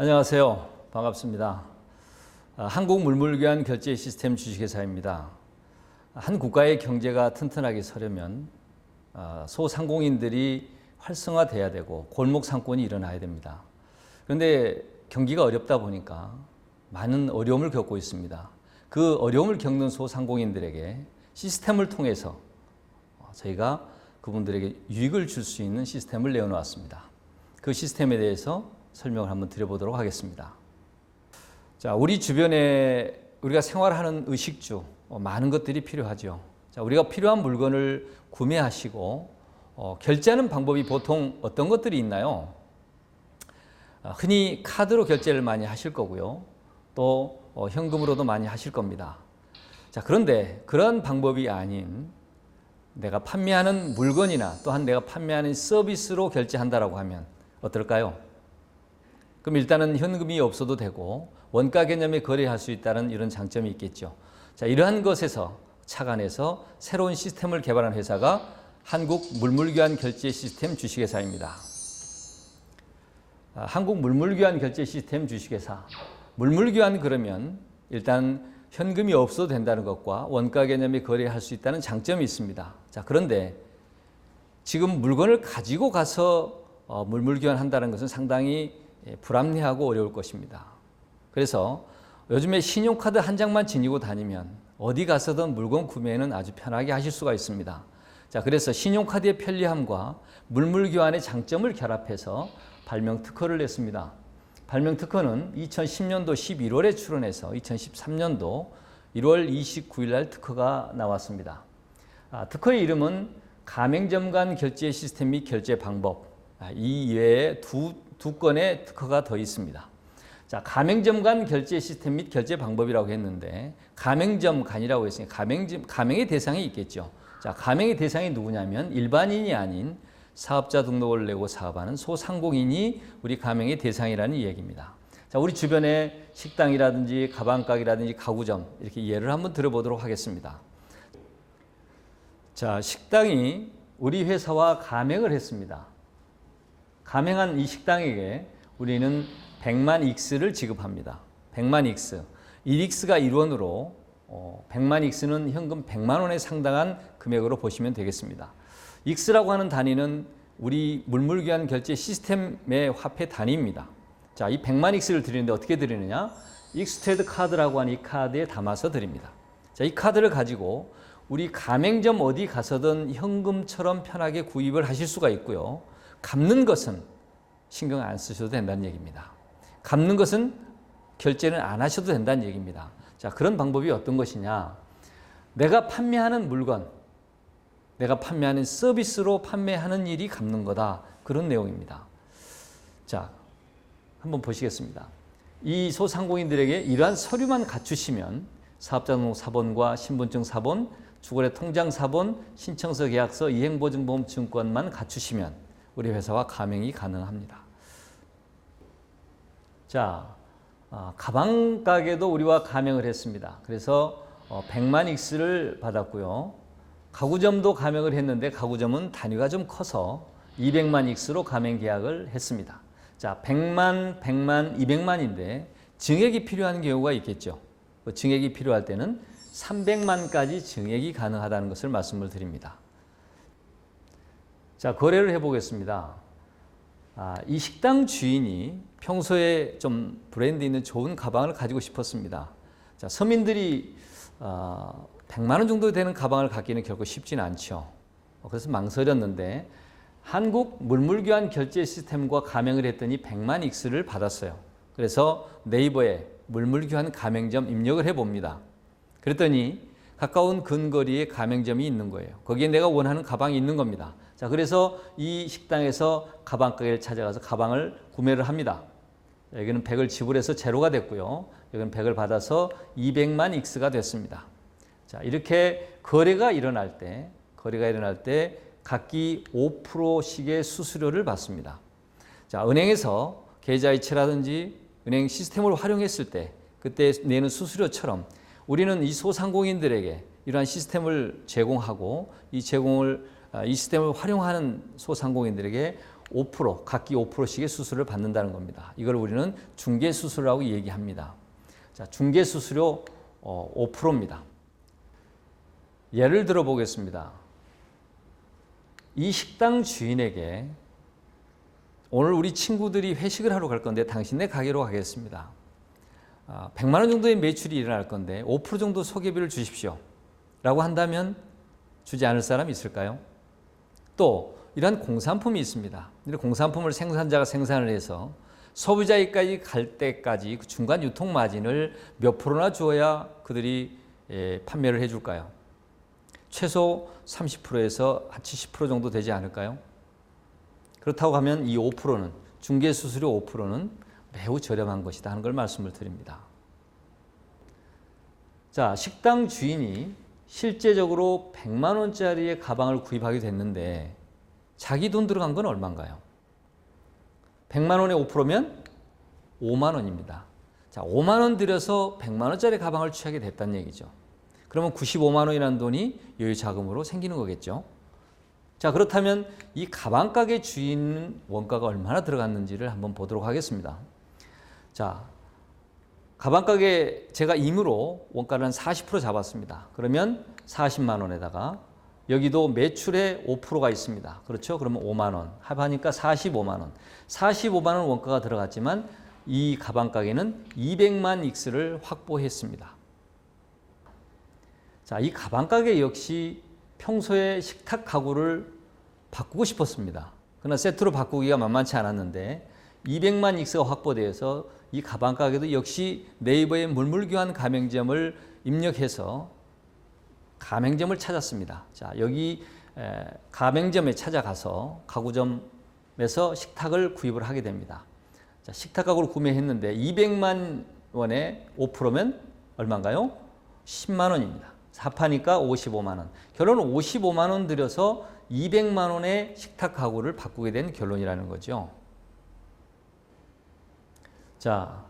안녕하세요. 반갑습니다. 한국물물교환 결제 시스템 주식회사입니다. 한 국가의 경제가 튼튼하게 서려면 소상공인들이 활성화돼야 되고 골목 상권이 일어나야 됩니다. 그런데 경기가 어렵다 보니까 많은 어려움을 겪고 있습니다. 그 어려움을 겪는 소상공인들에게 시스템을 통해서 저희가 그분들에게 유익을 줄 수 있는 시스템을 내어놓았습니다. 그 시스템에 대해서 설명을 한번 드려보도록 하겠습니다. 자, 우리 주변에 우리가 생활하는 의식주 많은 것들이 필요하죠. 자, 우리가 필요한 물건을 구매하시고 결제하는 방법이 보통 어떤 것들이 있나요? 흔히 카드로 결제를 많이 하실 거고요. 또 현금으로도 많이 하실 겁니다. 자, 그런데 그런 방법이 아닌 내가 판매하는 물건이나 또한 내가 판매하는 서비스로 결제한다라고 하면 어떨까요? 그럼 일단은 현금이 없어도 되고 원가 개념에 거래할 수 있다는 이런 장점이 있겠죠. 자, 이러한 것에서 착안해서 새로운 시스템을 개발한 회사가 한국물물교환 결제 시스템 주식회사입니다. 한국물물교환 결제 시스템 주식회사. 물물교환 그러면 일단 현금이 없어도 된다는 것과 원가 개념에 거래할 수 있다는 장점이 있습니다. 자, 그런데 지금 물건을 가지고 가서 물물교환한다는 것은 상당히 불합리하고 어려울 것입니다. 그래서 요즘에 신용카드 한 장만 지니고 다니면 어디 가서든 물건 구매는 아주 편하게 하실 수가 있습니다. 자, 그래서 신용카드의 편리함과 물물교환의 장점을 결합해서 발명 특허를 냈습니다. 발명 특허는 2010년도 11월에 출원해서 2013년도 1월 29일 날 특허가 나왔습니다. 특허의 이름은 가맹점 간 결제 시스템 및 결제 방법. 이 이외에 두 건의 특허가 더 있습니다. 자, 가맹점 간 결제 시스템 및 결제 방법이라고 했는데 가맹점 간이라고 했으니까 가맹의 대상이 있겠죠. 자, 가맹의 대상이 누구냐면 일반인이 아닌 사업자 등록을 내고 사업하는 소상공인이 우리 가맹의 대상이라는 이야기입니다. 자, 우리 주변에 식당이라든지 가방가게라든지 가구점 이렇게 예를 한번 들어보도록 하겠습니다. 자, 식당이 우리 회사와 가맹을 했습니다. 가맹한 이 식당에게 우리는 100만 익스를 지급합니다. 100만 익스. 1익스가 1원으로 100만 익스는 현금 100만 원에 상당한 금액으로 보시면 되겠습니다. 익스라고 하는 단위는 우리 물물교환 결제 시스템의 화폐 단위입니다. 자, 이 100만 익스를 드리는데 어떻게 드리느냐? 익스트레이드 카드라고 하는 이 카드에 담아서 드립니다. 자, 이 카드를 가지고 우리 가맹점 어디 가서든 현금처럼 편하게 구입을 하실 수가 있고요. 갚는 것은 신경 안 쓰셔도 된다는 얘기입니다. 갚는 것은 결제는 안 하셔도 된다는 얘기입니다. 자, 그런 방법이 어떤 것이냐? 내가 판매하는 물건, 내가 판매하는 서비스로 판매하는 일이 갚는 거다. 그런 내용입니다. 자, 한번 보시겠습니다. 이 소상공인들에게 이러한 서류만 갖추시면 사업자 등록 사본과 신분증 사본, 주거래 통장 사본, 신청서 계약서, 이행보증보험 증권만 갖추시면 우리 회사와 가맹이 가능합니다. 자, 가방 가게도 우리와 가맹을 했습니다. 그래서 100만 익스를 받았고요. 가구점도 가맹을 했는데 가구점은 단위가 좀 커서 200만 익스로 가맹 계약을 했습니다. 자, 100만, 100만, 200만인데 증액이 필요한 경우가 있겠죠. 그 증액이 필요할 때는 300만까지 증액이 가능하다는 것을 말씀을 드립니다. 자, 거래를 해보겠습니다. 이 식당 주인이 평소에 좀 브랜드 있는 좋은 가방을 가지고 싶었습니다. 자, 서민들이 100만 원 정도 되는 가방을 갖기는 결코 쉽지는 않죠. 그래서 망설였는데 한국 물물교환 결제 시스템과 가맹을 했더니 100만 익스를 받았어요. 그래서 네이버에 물물교환 가맹점 입력을 해봅니다. 그랬더니 가까운 근거리에 가맹점이 있는 거예요. 거기에 내가 원하는 가방이 있는 겁니다. 자, 그래서 이 식당에서 가방 가게를 찾아가서 가방을 구매를 합니다. 여기는 100을 지불해서 제로가 됐고요. 여기는 100을 받아서 200만 익스가 됐습니다. 자, 이렇게 거래가 일어날 때 각기 5%씩의 수수료를 받습니다. 자, 은행에서 계좌이체라든지 은행 시스템을 활용했을 때 그때 내는 수수료처럼 우리는 이 소상공인들에게 이러한 시스템을 제공하고 이 시스템을 활용하는 소상공인들에게 각기 5%씩의 수수료를 받는다는 겁니다. 이걸 우리는 중개수수료라고 얘기합니다. 자, 중개수수료 5%입니다. 예를 들어 보겠습니다. 이 식당 주인에게 오늘 우리 친구들이 회식을 하러 갈 건데 당신네 가게로 가겠습니다. 100만 원 정도의 매출이 일어날 건데 5% 정도 소개비를 주십시오. 라고 한다면 주지 않을 사람이 있을까요? 또 이러한 공산품이 있습니다. 이런 공산품을 생산자가 생산을 해서 소비자에게까지 갈 때까지 그 중간 유통 마진을 몇 프로나 주어야 그들이 판매를 해줄까요? 최소 30%에서 한 70% 정도 되지 않을까요? 그렇다고 하면 이 5%는 중개수수료 5%는 매우 저렴한 것이다 하는 걸 말씀을 드립니다. 자, 식당 주인이 실제적으로 100만 원짜리의 가방을 구입하게 됐는데 자기 돈 들어간 건 얼마인가요? 100만 원에 5%면 5만 원입니다. 자, 5만 원 들여서 100만 원짜리 가방을 취하게 됐다는 얘기죠. 그러면 95만 원이라는 돈이 여유 자금으로 생기는 거겠죠. 자, 그렇다면 이 가방 가게 주인 원가가 얼마나 들어갔는지를 한번 보도록 하겠습니다. 자, 가방 가게 제가 임으로 원가를 한 40% 잡았습니다. 그러면 40만 원에다가 여기도 매출의 5%가 있습니다. 그렇죠? 그러면 5만 원 합하니까 45만 원. 45만 원 원가가 들어갔지만 이 가방 가게는 200만 익스를 확보했습니다. 자, 이 가방 가게 역시 평소에 식탁 가구를 바꾸고 싶었습니다. 그러나 세트로 바꾸기가 만만치 않았는데 200만 익스가 확보되어서 이 가방 가게도 역시 네이버의 물물교환 가맹점을 입력해서 가맹점을 찾았습니다. 자, 여기 가맹점에 찾아가서 가구점에서 식탁을 구입을 하게 됩니다. 자, 식탁 가구를 구매했는데 200만 원에 5%면 얼마인가요? 10만 원입니다. 합하니까 55만 원. 결론은 55만 원 들여서 200만 원의 식탁 가구를 바꾸게 된 결론이라는 거죠. 자,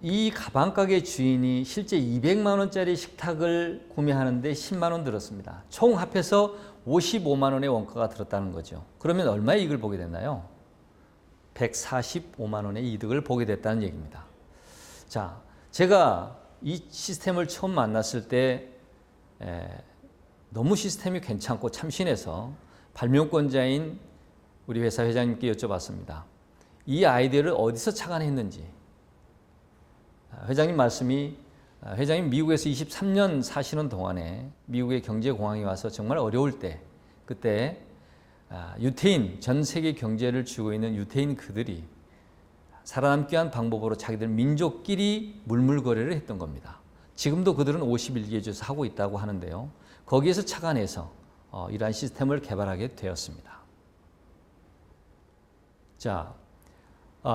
이 가방 가게 주인이 실제 200만 원짜리 식탁을 구매하는데 10만 원 들었습니다. 총 합해서 55만 원의 원가가 들었다는 거죠. 그러면 얼마의 이익을 보게 됐나요? 145만 원의 이득을 보게 됐다는 얘기입니다. 자, 제가 이 시스템을 처음 만났을 때 너무 시스템이 괜찮고 참신해서 발명권자인 우리 회사 회장님께 여쭤봤습니다. 이 아이디어를 어디서 착안했는지. 회장님 말씀이 회장님 미국에서 23년 사시는 동안에 미국의 경제공황이 와서 정말 어려울 때 그때 유태인, 전 세계 경제를 쥐고 있는 유태인 그들이 살아남기 위한 방법으로 자기들 민족끼리 물물거래를 했던 겁니다. 지금도 그들은 51개 주에서 하고 있다고 하는데요. 거기에서 착안해서 이러한 시스템을 개발하게 되었습니다. 자,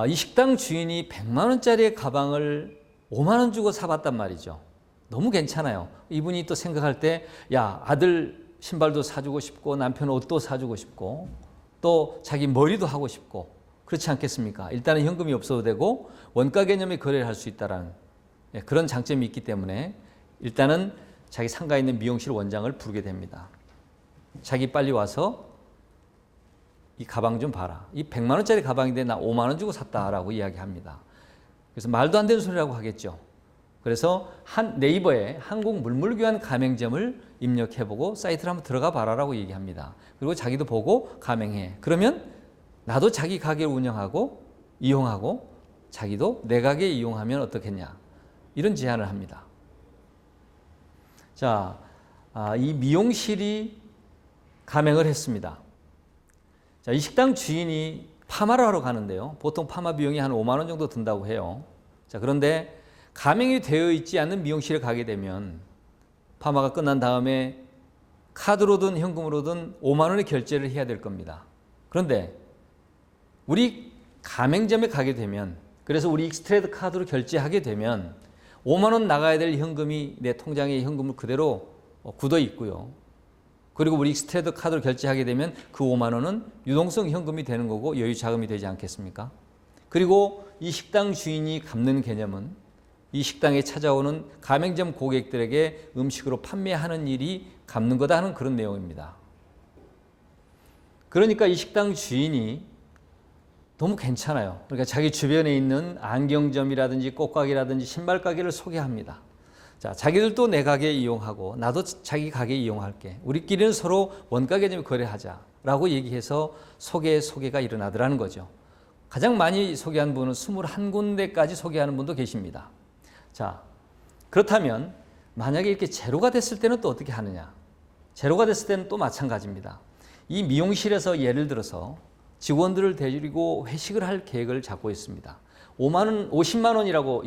이 식당 주인이 100만 원짜리 가방을 5만 원 주고 사봤단 말이죠. 너무 괜찮아요. 이분이 또 생각할 때, 야, 아들 신발도 사주고 싶고 남편 옷도 사주고 싶고 또 자기 머리도 하고 싶고 그렇지 않겠습니까? 일단은 현금이 없어도 되고 원가 개념의 거래를 할 수 있다는 그런 장점이 있기 때문에 일단은 자기 상가에 있는 미용실 원장을 부르게 됩니다. 자기 빨리 와서 이 가방 좀 봐라. 이 100만 원짜리 가방인데 나 5만 원 주고 샀다라고 이야기합니다. 그래서 말도 안 되는 소리라고 하겠죠. 그래서 네이버에 한국 물물교환 가맹점을 입력해보고 사이트를 한번 들어가 봐라라고 얘기합니다. 그리고 자기도 보고 가맹해. 그러면 나도 자기 가게를 운영하고 이용하고 자기도 내 가게 이용하면 어떻겠냐. 이런 제안을 합니다. 자, 이 미용실이 가맹을 했습니다. 자, 이 식당 주인이 파마를 하러 가는데요. 보통 파마 비용이 한 5만 원 정도 든다고 해요. 자, 그런데 가맹이 되어 있지 않는 미용실에 가게 되면 파마가 끝난 다음에 카드로든 현금으로든 5만 원의 결제를 해야 될 겁니다. 그런데 우리 가맹점에 가게 되면 그래서 우리 익스트레이드 카드로 결제하게 되면 5만 원 나가야 될 현금이 내 통장에 현금을 그대로 굳어 있고요. 그리고 우리 익스트레이드 카드로 결제하게 되면 그 5만 원은 유동성 현금이 되는 거고 여유 자금이 되지 않겠습니까? 그리고 이 식당 주인이 갚는 개념은 이 식당에 찾아오는 가맹점 고객들에게 음식으로 판매하는 일이 갚는 거다 하는 그런 내용입니다. 그러니까 이 식당 주인이 너무 괜찮아요. 그러니까 자기 주변에 있는 안경점이라든지 꽃가게라든지 신발 가게를 소개합니다. 자, 자기들도 내 가게 이용하고 나도 자기 가게 이용할게. 우리끼리는 서로 원가게점에 거래하자라고 얘기해서 소개가 일어나더라는 거죠. 가장 많이 소개한 분은 21군데까지 소개하는 분도 계십니다. 자, 그렇다면 만약에 이렇게 제로가 됐을 때는 또 어떻게 하느냐? 제로가 됐을 때는 또 마찬가지입니다. 이 미용실에서 예를 들어서 직원들을 데리고 회식을 할 계획을 잡고 있습니다. 50만 원이라고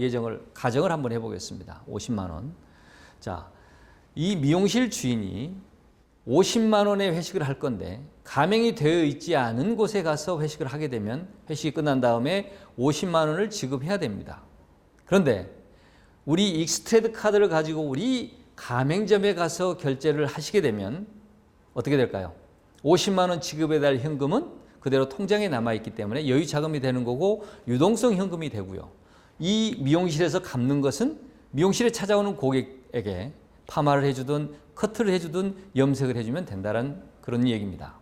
가정을 한번 해보겠습니다. 50만 원. 자, 이 미용실 주인이 50만 원의 회식을 할 건데 가맹이 되어 있지 않은 곳에 가서 회식을 하게 되면 회식이 끝난 다음에 50만 원을 지급해야 됩니다. 그런데 우리 익스트레드 카드를 가지고 우리 가맹점에 가서 결제를 하시게 되면 어떻게 될까요? 50만 원 지급해야 될 현금은 그대로 통장에 남아있기 때문에 여유 자금이 되는 거고 유동성 현금이 되고요. 이 미용실에서 갚는 것은 미용실에 찾아오는 고객에게 파마를 해주든 커트를 해주든 염색을 해주면 된다는 그런 얘기입니다.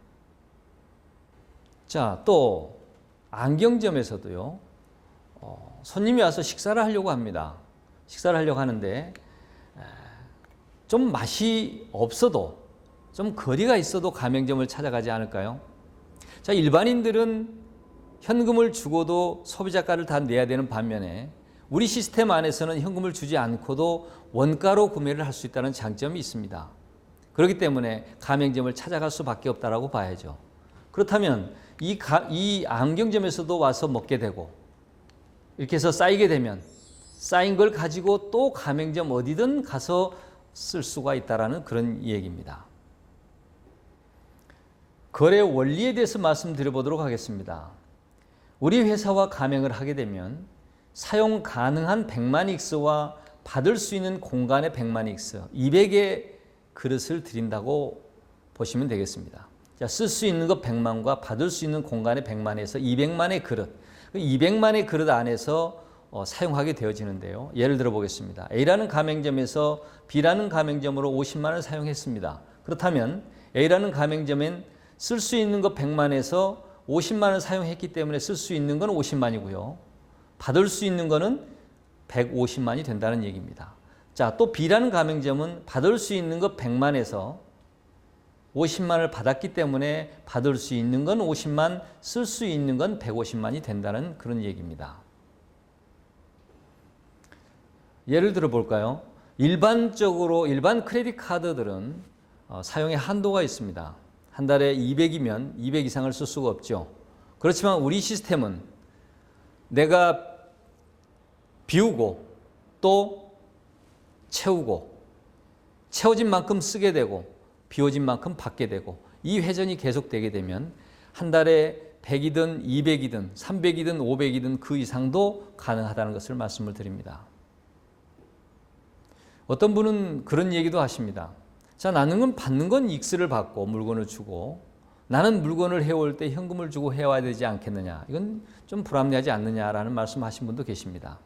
자, 또 안경점에서도요. 손님이 와서 식사를 하려고 합니다. 식사를 하려고 하는데 좀 맛이 없어도 좀 거리가 있어도 가맹점을 찾아가지 않을까요? 자, 일반인들은 현금을 주고도 소비자가를 다 내야 되는 반면에 우리 시스템 안에서는 현금을 주지 않고도 원가로 구매를 할 수 있다는 장점이 있습니다. 그렇기 때문에 가맹점을 찾아갈 수밖에 없다라고 봐야죠. 그렇다면 이 안경점에서도 와서 먹게 되고 이렇게 해서 쌓이게 되면 쌓인 걸 가지고 또 가맹점 어디든 가서 쓸 수가 있다라는 그런 얘기입니다. 거래 원리에 대해서 말씀드려보도록 하겠습니다. 우리 회사와 가맹을 하게 되면 사용 가능한 100만 익스와 받을 수 있는 공간의 100만 익스, 200의 그릇을 드린다고 보시면 되겠습니다. 자, 쓸 수 있는 것 100만과 받을 수 있는 공간의 100만에서 200만의 그릇, 200만의 그릇 안에서 사용하게 되어지는데요. 예를 들어 보겠습니다. A라는 가맹점에서 B라는 가맹점으로 50만 원을 사용했습니다. 그렇다면 A라는 가맹점엔 쓸 수 있는 것 100만에서 50만 원을 사용했기 때문에 쓸 수 있는 건 50만이고요. 받을 수 있는 거는 150만이 된다는 얘기입니다. 자, 또 B라는 가맹점은 받을 수 있는 것 100만에서 50만을 받았기 때문에 받을 수 있는 건 50만, 쓸 수 있는 건 150만이 된다는 그런 얘기입니다. 예를 들어 볼까요? 일반 크레딧 카드들은 사용의 한도가 있습니다. 한 달에 200이면 200 이상을 쓸 수가 없죠. 그렇지만 우리 시스템은 내가 비우고 또 채우고 채워진 만큼 쓰게 되고 비워진 만큼 받게 되고 이 회전이 계속되게 되면 한 달에 100이든 200이든 300이든 500이든 그 이상도 가능하다는 것을 말씀을 드립니다. 어떤 분은 그런 얘기도 하십니다. 자, 나는 받는 건 익스를 받고 물건을 주고 나는 물건을 해올 때 현금을 주고 해와야 되지 않겠느냐. 이건 좀 불합리하지 않느냐라는 말씀하신 분도 계십니다.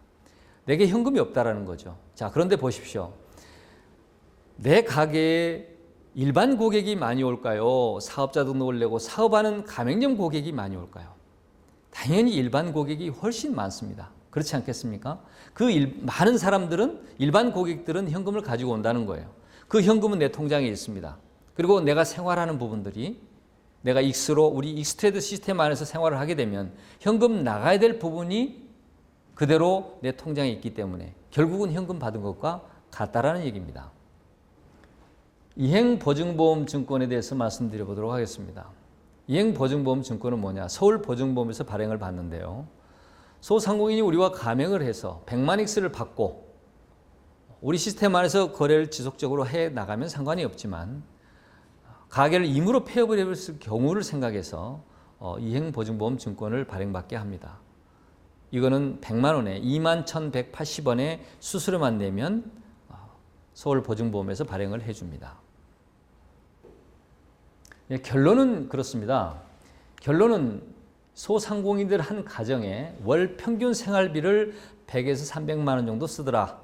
내게 현금이 없다라는 거죠. 자, 그런데 보십시오. 내 가게에 일반 고객이 많이 올까요? 사업자 등록을 내고 사업하는 가맹점 고객이 많이 올까요? 당연히 일반 고객이 훨씬 많습니다. 그렇지 않겠습니까? 많은 사람들은 일반 고객들은 현금을 가지고 온다는 거예요. 그 현금은 내 통장에 있습니다. 그리고 내가 생활하는 부분들이 내가 우리 익스트레이드 시스템 안에서 생활을 하게 되면 현금 나가야 될 부분이 그대로 내 통장에 있기 때문에 결국은 현금 받은 것과 같다라는 얘기입니다. 이행보증보험증권에 대해서 말씀드려보도록 하겠습니다. 이행보증보험증권은 뭐냐? 서울보증보험에서 발행을 받는데요. 소상공인이 우리와 가맹을 해서 100만 익스를 받고 우리 시스템 안에서 거래를 지속적으로 해 나가면 상관이 없지만 가게를 임으로 폐업을 해버렸을 경우를 생각해서 이행보증보험증권을 발행받게 합니다. 이거는 100만 원에 21,180원의 수수료만 내면 서울보증보험에서 발행을 해줍니다. 결론은 그렇습니다. 결론은 소상공인들 한 가정에 월 평균 생활비를 100에서 300만 원 정도 쓰더라.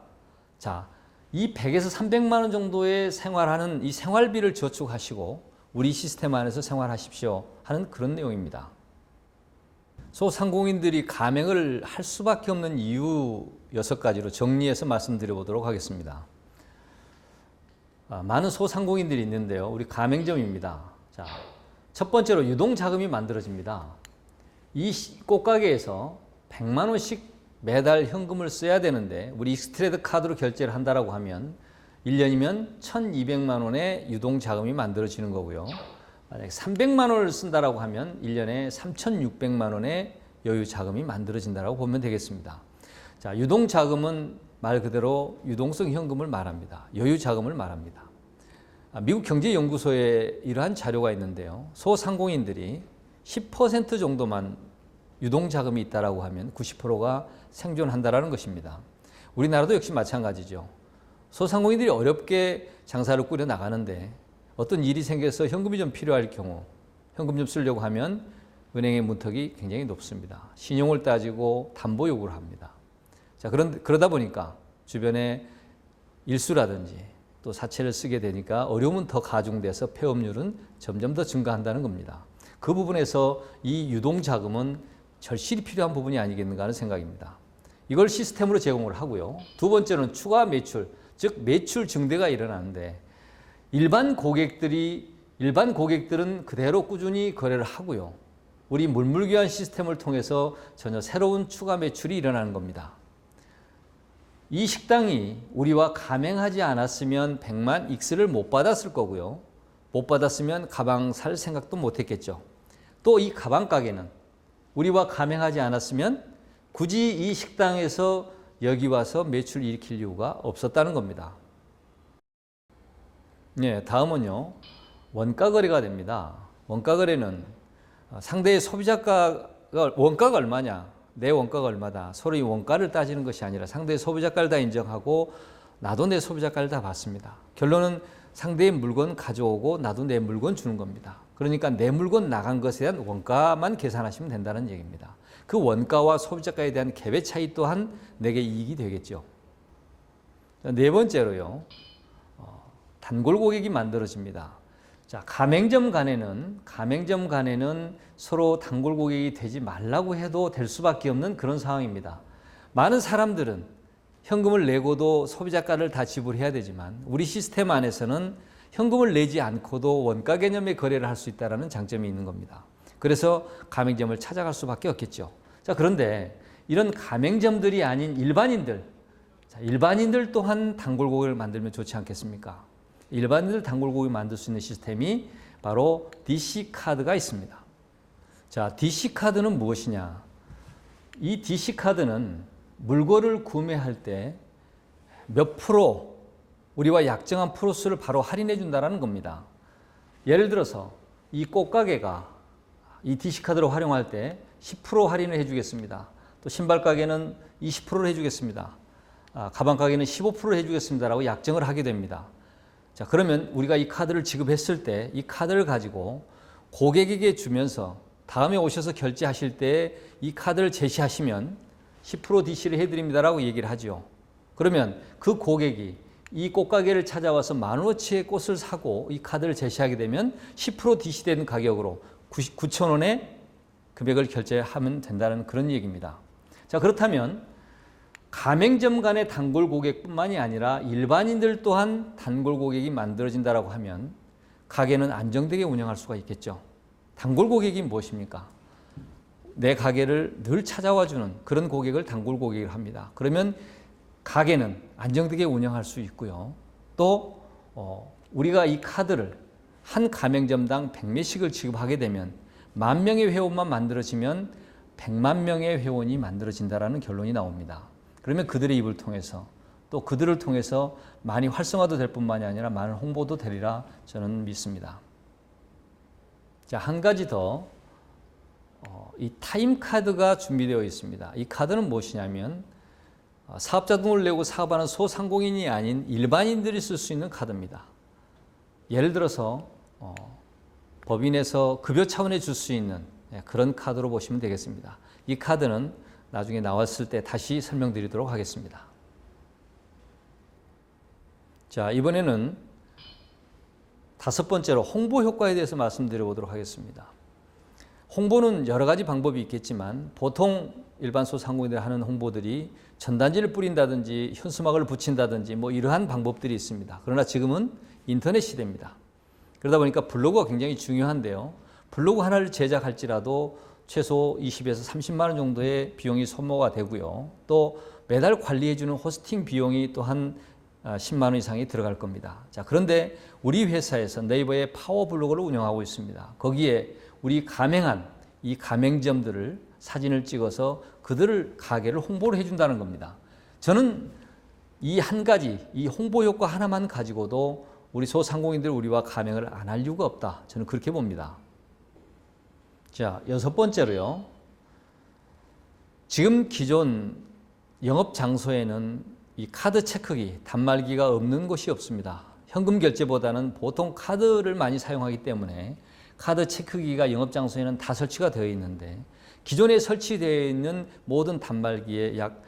자, 이 100에서 300만 원 정도의 생활하는 이 생활비를 저축하시고 우리 시스템 안에서 생활하십시오 하는 그런 내용입니다. 소상공인들이 가맹을 할 수밖에 없는 이유 6가지로 정리해서 말씀드려 보도록 하겠습니다. 많은 소상공인들이 있는데요. 우리 가맹점입니다. 자, 첫 번째로 유동자금이 만들어집니다. 이 꽃가게에서 100만 원씩 매달 현금을 써야 되는데 우리 익스트레드 카드로 결제를 한다라고 하면 1년이면 1,200만 원의 유동자금이 만들어지는 거고요. 만약에 300만 원을 쓴다라고 하면 1년에 3,600만 원의 여유자금이 만들어진다라고 보면 되겠습니다. 자, 유동자금은 말 그대로 유동성 현금을 말합니다. 여유자금을 말합니다. 미국 경제연구소에 이러한 자료가 있는데요. 소상공인들이 10% 정도만 유동자금이 있다라고 하면 90%가 생존한다라는 것입니다. 우리나라도 역시 마찬가지죠. 소상공인들이 어렵게 장사를 꾸려 나가는데 어떤 일이 생겨서 현금이 좀 필요할 경우 현금 좀 쓰려고 하면 은행의 문턱이 굉장히 높습니다. 신용을 따지고 담보 요구를 합니다. 자, 그러다 보니까 주변에 일수라든지 또 사채를 쓰게 되니까 어려움은 더 가중돼서 폐업률은 점점 더 증가한다는 겁니다. 그 부분에서 이 유동자금은 절실히 필요한 부분이 아니겠는가 하는 생각입니다. 이걸 시스템으로 제공을 하고요. 두 번째는 추가 매출, 즉 매출 증대가 일어나는데 일반 고객들은 그대로 꾸준히 거래를 하고요. 우리 물물교환 시스템을 통해서 전혀 새로운 추가 매출이 일어나는 겁니다. 이 식당이 우리와 가맹하지 않았으면 100만 X를 못 받았을 거고요. 못 받았으면 가방 살 생각도 못 했겠죠. 또 이 가방 가게는 우리와 가맹하지 않았으면 굳이 이 식당에서 여기 와서 매출 일으킬 이유가 없었다는 겁니다. 네, 다음은요. 원가 거래가 됩니다. 원가 거래는 상대의 소비자가가 원가가 얼마냐, 내 원가가 얼마다, 서로 이 원가를 따지는 것이 아니라 상대의 소비자가를 다 인정하고 나도 내 소비자가를 다 받습니다. 결론은 상대의 물건 가져오고 나도 내 물건 주는 겁니다. 그러니까 내 물건 나간 것에 대한 원가만 계산하시면 된다는 얘기입니다. 그 원가와 소비자가에 대한 갭의 차이 또한 내게 이익이 되겠죠. 네 번째로요. 단골 고객이 만들어집니다. 자, 가맹점 간에는 서로 단골 고객이 되지 말라고 해도 될 수밖에 없는 그런 상황입니다. 많은 사람들은 현금을 내고도 소비자가를 다 지불해야 되지만 우리 시스템 안에서는 현금을 내지 않고도 원가 개념의 거래를 할 수 있다는 장점이 있는 겁니다. 그래서 가맹점을 찾아갈 수밖에 없겠죠. 자, 그런데 이런 가맹점들이 아닌 일반인들 또한 단골 고객을 만들면 좋지 않겠습니까? 일반인들 단골 고객을 만들 수 있는 시스템이 바로 DC카드가 있습니다. 자, DC카드는 무엇이냐? 이 DC카드는 물건을 구매할 때 몇 프로, 우리와 약정한 프로수를 바로 할인해 준다는 겁니다. 예를 들어서 이 꽃가게가 이 DC카드를 활용할 때 10% 할인을 해주겠습니다. 또 신발 가게는 20%를 해주겠습니다. 가방 가게는 15%를 해주겠습니다라고 약정을 하게 됩니다. 자, 그러면 우리가 이 카드를 지급했을 때 이 카드를 가지고 고객에게 주면서 다음에 오셔서 결제하실 때 이 카드를 제시하시면 10% DC를 해드립니다라고 얘기를 하죠. 그러면 그 고객이 이 꽃가게를 찾아와서 10,000원어치의 꽃을 사고 이 카드를 제시하게 되면 10% DC된 가격으로 9,000원의 금액을 결제하면 된다는 그런 얘기입니다. 자, 그렇다면 가맹점 간의 단골 고객뿐만이 아니라 일반인들 또한 단골 고객이 만들어진다고 하면 가게는 안정되게 운영할 수가 있겠죠. 단골 고객이 무엇입니까? 내 가게를 늘 찾아와주는 그런 고객을 단골 고객을 합니다. 그러면 가게는 안정되게 운영할 수 있고요. 또 우리가 이 카드를 한 가맹점당 100매씩을 지급하게 되면 10,000명의 회원만 만들어지면 100만 명의 회원이 만들어진다는 결론이 나옵니다. 그러면 그들의 입을 통해서 또 그들을 통해서 많이 활성화도 될 뿐만이 아니라 많은 홍보도 되리라 저는 믿습니다. 자, 한 가지 더, 이 타임카드가 준비되어 있습니다. 이 카드는 무엇이냐면 사업자 돈을 내고 사업하는 소상공인이 아닌 일반인들이 쓸 수 있는 카드입니다. 예를 들어서 법인에서 급여 차원에 줄 수 있는 그런 카드로 보시면 되겠습니다. 이 카드는 나중에 나왔을 때 다시 설명드리도록 하겠습니다. 자, 이번에는 다섯 번째로 홍보 효과에 대해서 말씀드려 보도록 하겠습니다. 홍보는 여러 가지 방법이 있겠지만 보통 일반 소상공인들이 하는 홍보들이 전단지를 뿌린다든지 현수막을 붙인다든지 뭐 이러한 방법들이 있습니다. 그러나 지금은 인터넷 시대입니다. 그러다 보니까 블로그가 굉장히 중요한데요. 블로그 하나를 제작할지라도 최소 20에서 30만 원 정도의 비용이 소모가 되고요. 또 매달 관리해주는 호스팅 비용이 또한 10만 원 이상이 들어갈 겁니다. 자, 그런데 우리 회사에서 네이버의 파워블로그를 운영하고 있습니다. 거기에 우리 가맹한 이 가맹점들을 사진을 찍어서 그들을 가게를 홍보를 해준다는 겁니다. 저는 이 한 가지, 이 홍보 효과 하나만 가지고도 우리 소상공인들 우리와 가맹을 안 할 이유가 없다. 저는 그렇게 봅니다. 자, 여섯 번째로요. 지금 기존 영업 장소에는 이 카드 체크기, 단말기가 없는 곳이 없습니다. 현금 결제보다는 보통 카드를 많이 사용하기 때문에 카드 체크기가 영업 장소에는 다 설치가 되어 있는데 기존에 설치되어 있는 모든 단말기의 약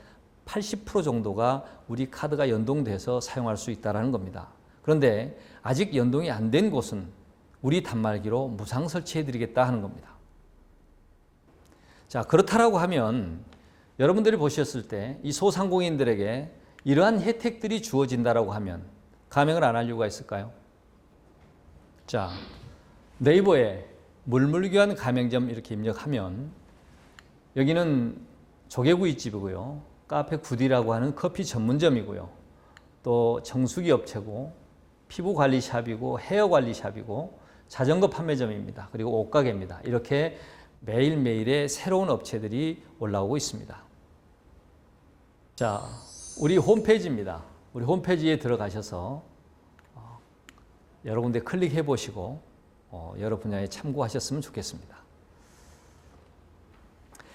80% 정도가 우리 카드가 연동돼서 사용할 수 있다는 겁니다. 그런데 아직 연동이 안 된 곳은 우리 단말기로 무상 설치해 드리겠다 하는 겁니다. 자, 그렇다라고 하면 여러분들이 보셨을 때 이 소상공인들에게 이러한 혜택들이 주어진다라고 하면 가맹을 안 할 이유가 있을까요? 자, 네이버에 물물교환 가맹점 이렇게 입력하면 여기는 조개구이집이고요. 카페 굿이라고 하는 커피 전문점이고요. 또 정수기 업체고 피부 관리 샵이고 헤어 관리 샵이고 자전거 판매점입니다. 그리고 옷가게입니다. 이렇게 매일매일의 새로운 업체들이 올라오고 있습니다. 자, 우리 홈페이지입니다. 우리 홈페이지에 들어가셔서 여러 군데 클릭해 보시고 여러 분야에 참고하셨으면 좋겠습니다.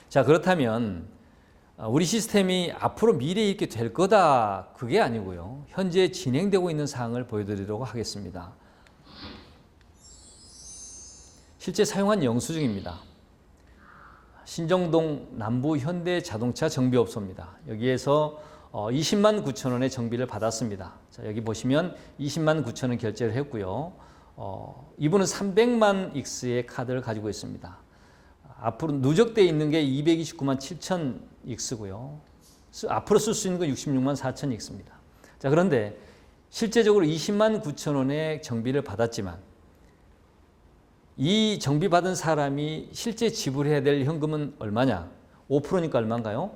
자, 그렇다면 우리 시스템이 앞으로 미래에 이렇게 될 거다 그게 아니고요. 현재 진행되고 있는 사항을 보여드리도록 하겠습니다. 실제 사용한 영수증입니다. 신정동 남부 현대 자동차 정비업소입니다. 여기에서 20만 9천 원의 정비를 받았습니다. 자, 여기 보시면 20만 9천 원 결제를 했고요. 이분은 300만 익스의 카드를 가지고 있습니다. 앞으로 누적되어 있는 게 229만 7천 익스고요. 앞으로 쓸 수 있는 건 66만 4천 익스입니다. 자, 그런데 실제적으로 20만 9천 원의 정비를 받았지만 이 정비받은 사람이 실제 지불해야 될 현금은 얼마냐? 5%니까 얼마인가요?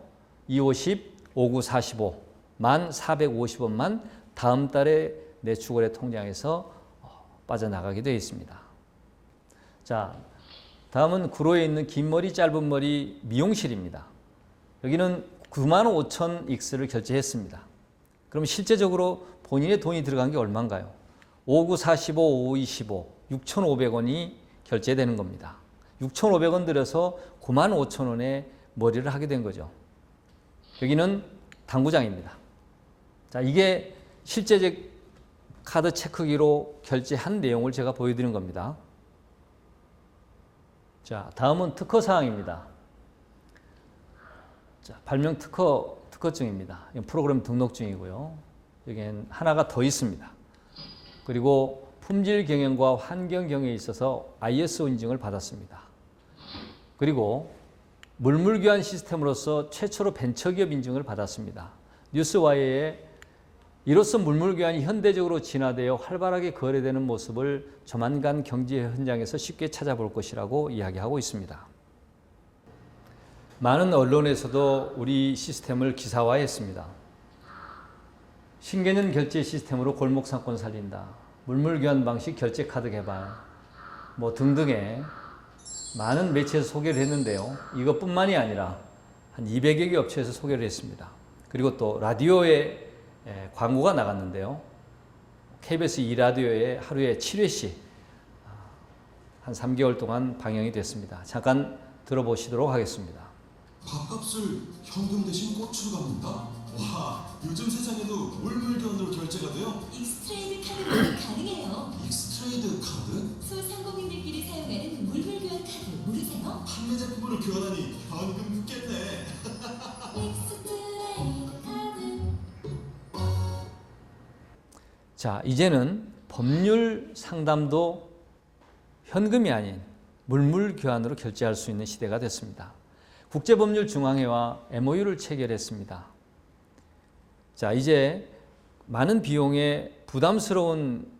250, 59, 45, 1,450원만 다음 달에 내출거래 통장에서 빠져나가게 되어 있습니다. 자, 다음은 구로에 있는 긴 머리 짧은 머리 미용실입니다. 여기는 9만 5천 익스를 결제했습니다. 그럼 실제적으로 본인의 돈이 들어간 게 얼마인가요? 59, 45, 55, 25, 6,500원이 결제되는 겁니다. 6,500원 들여서 9만 5천 원의 머리를 하게 된 거죠. 여기는 당구장입니다. 자, 이게 실제적 카드 체크기로 결제한 내용을 제가 보여드린 겁니다. 자, 다음은 특허사항입니다. 자, 발명 특허증입니다. 프로그램 등록증이고요. 여기엔 하나가 더 있습니다. 그리고 품질 경영과 환경 경영에 있어서 ISO 인증을 받았습니다. 그리고 물물교환 시스템으로서 최초로 벤처기업 인증을 받았습니다. 뉴스와이어에 이로써 물물교환이 현대적으로 진화되어 활발하게 거래되는 모습을 조만간 경제 현장에서 쉽게 찾아볼 것이라고 이야기하고 있습니다. 많은 언론에서도 우리 시스템을 기사화했습니다. 신개념 결제 시스템으로 골목 상권 살린다. 물물교환 방식 결제 카드 개발 뭐 등등의 많은 매체에서 소개를 했는데요. 이것뿐만이 아니라 한 200여 개 업체에서 소개를 했습니다. 그리고 또 라디오에 광고가 나갔는데요. KBS 2라디오에 하루에 7회씩 한 3개월 동안 방영이 됐습니다. 잠깐 들어보시도록 하겠습니다. 밥값을 현금 대신 꽃으로 갚는다? 와, 요즘 세상에도 물물교환으로 결제가 돼요? 익스트레이드 카드로 가능해요. 익스트레이드 카드? 소상공인들끼리 사용하는 물물교환 카드 모르세요? 판매 제품으로 교환하니 현금 붙겠네. 익스트레이드 카드. 자, 이제는 법률 상담도 현금이 아닌 물물 교환으로 결제할 수 있는 시대가 됐습니다. 국제법률중앙회와 MOU를 체결했습니다. 자, 이제 많은 비용의 부담스러운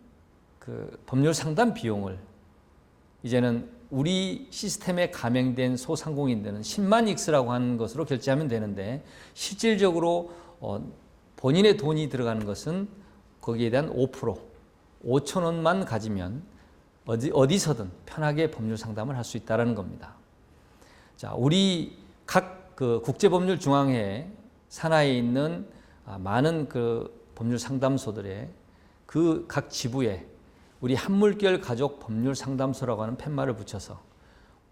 그 법률 상담 비용을 이제는 우리 시스템에 가맹된 소상공인들은 10만 익스라고 하는 것으로 결제하면 되는데, 실질적으로 본인의 돈이 들어가는 것은 거기에 대한 5%, 5천 원만 가지면 어디서든 편하게 법률 상담을 할 수 있다는 겁니다. 자, 우리 각 그 국제법률중앙회 산하에 있는 많은 그 법률 상담소들의 그 각 지부에 우리 한물결 가족 법률 상담소라고 하는 팻말을 붙여서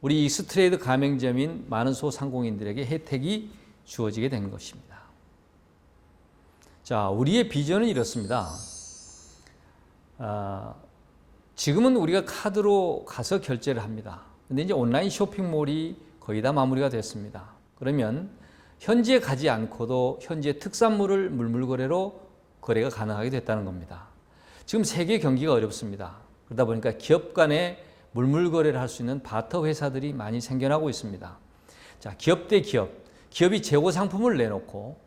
우리 익스트레이드 가맹점인 많은 소상공인들에게 혜택이 주어지게 된 것입니다. 자, 우리의 비전은 이렇습니다. 지금은 우리가 카드로 가서 결제를 합니다. 근데 이제 온라인 쇼핑몰이 거의 다 마무리가 됐습니다. 그러면 현지에 가지 않고도 현지의 특산물을 물물거래로 거래가 가능하게 됐다는 겁니다. 지금 세계 경기가 어렵습니다. 그러다 보니까 기업 간에 물물거래를 할 수 있는 바터 회사들이 많이 생겨나고 있습니다. 자, 기업 대 기업, 기업이 재고 상품을 내놓고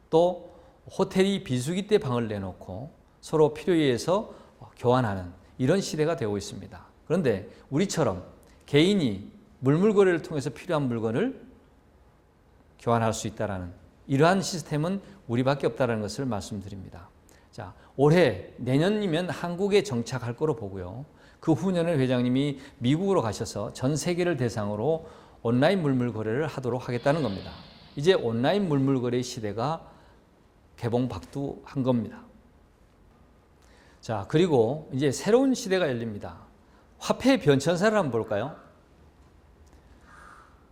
또 호텔이 비수기 때 방을 내놓고 서로 필요에 의해서 교환하는 이런 시대가 되고 있습니다. 그런데 우리처럼 개인이 물물거래를 통해서 필요한 물건을 교환할 수 있다는 이러한 시스템은 우리밖에 없다는 것을 말씀드립니다. 자, 올해 내년이면 한국에 정착할 거로 보고요. 그 후년에 회장님이 미국으로 가셔서 전 세계를 대상으로 온라인 물물거래를 하도록 하겠다는 겁니다. 이제 온라인 물물거래 시대가 개봉박두한 겁니다. 자, 그리고 이제 새로운 시대가 열립니다. 화폐의 변천사를 한번 볼까요?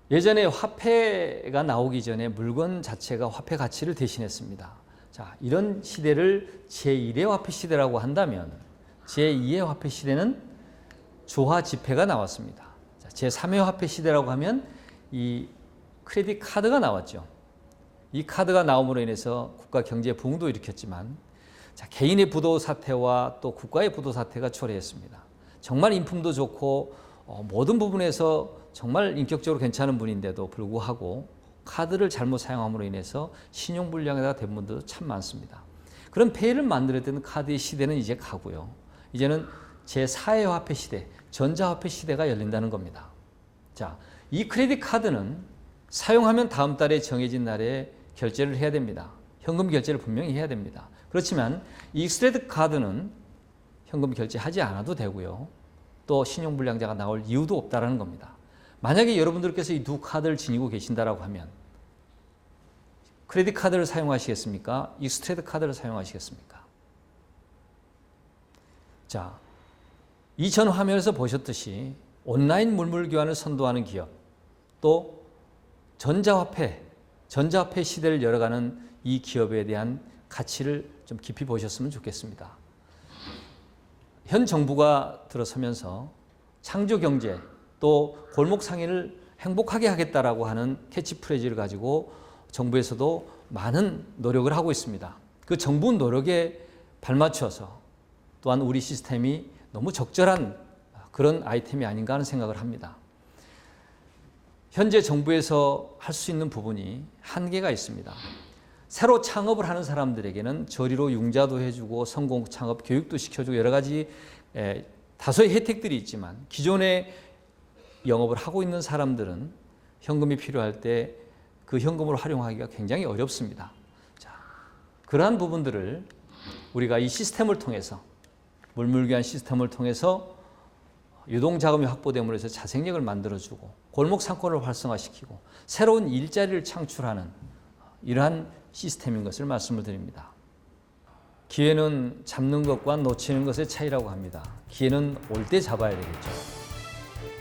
예전에 화폐가 나오기 전에 물건 자체가 화폐 가치를 대신했습니다. 자, 이런 시대를 제1의 화폐 시대라고 한다면 제2의 화폐 시대는 조화 지폐가 나왔습니다. 자, 제3의 화폐 시대라고 하면 이 크레딧 카드가 나왔죠. 이 카드가 나옴으로 인해서 국가 경제 부흥도 일으켰지만, 자, 개인의 부도 사태와 또 국가의 부도 사태가 초래했습니다. 정말 인품도 좋고 모든 부분에서 정말 인격적으로 괜찮은 분인데도 불구하고 카드를 잘못 사용함으로 인해서 신용불량에다 된 분들도 참 많습니다. 그런 폐해를 만들었던 카드의 시대는 이제 가고요. 이제는 제4의 화폐 시대, 전자화폐 시대가 열린다는 겁니다. 자, 이 크레딧 카드는 사용하면 다음 달에 정해진 날에 결제를 해야 됩니다. 현금 결제를 분명히 해야 됩니다. 그렇지만 이 익스트레이드 카드는 현금 결제하지 않아도 되고요. 또 신용불량자가 나올 이유도 없다는 겁니다. 만약에 여러분들께서 이 두 카드를 지니고 계신다라고 하면 크레딧 카드를 사용하시겠습니까? 익스트레이드 카드를 사용하시겠습니까? 자, 이전 화면에서 보셨듯이 온라인 물물 교환을 선도하는 기업, 또 전자화폐 시대를 열어가는 이 기업에 대한 가치를 좀 깊이 보셨으면 좋겠습니다. 현 정부가 들어서면서 창조경제 또 골목상인을 행복하게 하겠다라고 하는 캐치프레이즈를 가지고 정부에서도 많은 노력을 하고 있습니다. 그 정부 노력에 발맞춰서 또한 우리 시스템이 너무 적절한 그런 아이템이 아닌가 하는 생각을 합니다. 현재 정부에서 할 수 있는 부분이 한계가 있습니다. 새로 창업을 하는 사람들에게는 저리로 융자도 해주고 성공 창업 교육도 시켜주고 여러 가지 다소의 혜택들이 있지만, 기존에 영업을 하고 있는 사람들은 현금이 필요할 때 그 현금을 활용하기가 굉장히 어렵습니다. 자, 그러한 부분들을 우리가 이 시스템을 통해서, 물물교환 시스템을 통해서 유동자금이 확보됨으로 해서 자생력을 만들어주고 골목 상권을 활성화시키고 새로운 일자리를 창출하는 이러한 시스템인 것을 말씀을 드립니다. 기회는 잡는 것과 놓치는 것의 차이라고 합니다. 기회는 올 때 잡아야 되겠죠.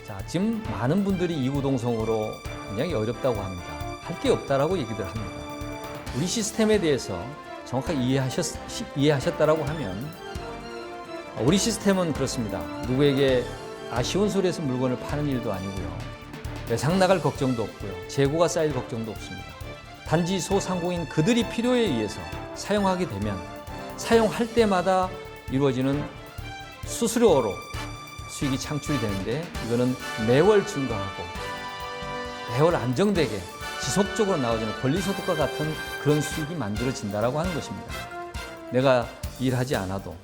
자, 지금 많은 분들이 이구동성으로 굉장히 어렵다고 합니다. 할 게 없다라고 얘기들 합니다. 우리 시스템에 대해서 정확하게 이해하셨다라고 하면, 우리 시스템은 그렇습니다. 누구에게 아쉬운 소리에서 물건을 파는 일도 아니고요. 외상 나갈 걱정도 없고요. 재고가 쌓일 걱정도 없습니다. 단지 소상공인 그들이 필요에 의해서 사용하게 되면 사용할 때마다 이루어지는 수수료로 수익이 창출이 되는데 이거는 매월 증가하고 매월 안정되게 지속적으로 나와주는 권리소득과 같은 그런 수익이 만들어진다라고 하는 것입니다. 내가 일하지 않아도,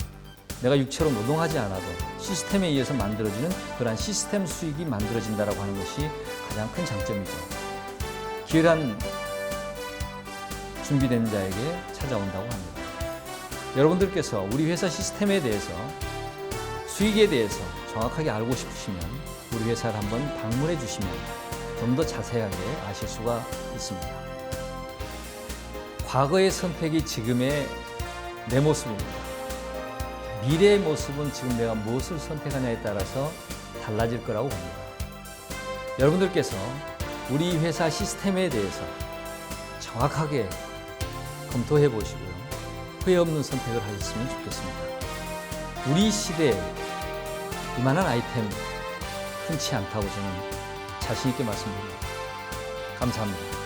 내가 육체로 노동하지 않아도 시스템에 의해서 만들어지는 그러한 시스템 수익이 만들어진다라고 하는 것이 가장 큰 장점이죠. 기회란 준비된 자에게 찾아온다고 합니다. 여러분들께서 우리 회사 시스템에 대해서, 수익에 대해서 정확하게 알고 싶으시면 우리 회사를 한번 방문해 주시면 좀 더 자세하게 아실 수가 있습니다. 과거의 선택이 지금의 내 모습입니다. 미래의 모습은 지금 내가 무엇을 선택하냐에 따라서 달라질 거라고 봅니다. 여러분들께서 우리 회사 시스템에 대해서 정확하게 검토해 보시고요. 후회 없는 선택을 하셨으면 좋겠습니다. 우리 시대에 이만한 아이템 흔치 않다고 저는 자신 있게 말씀드립니다. 감사합니다.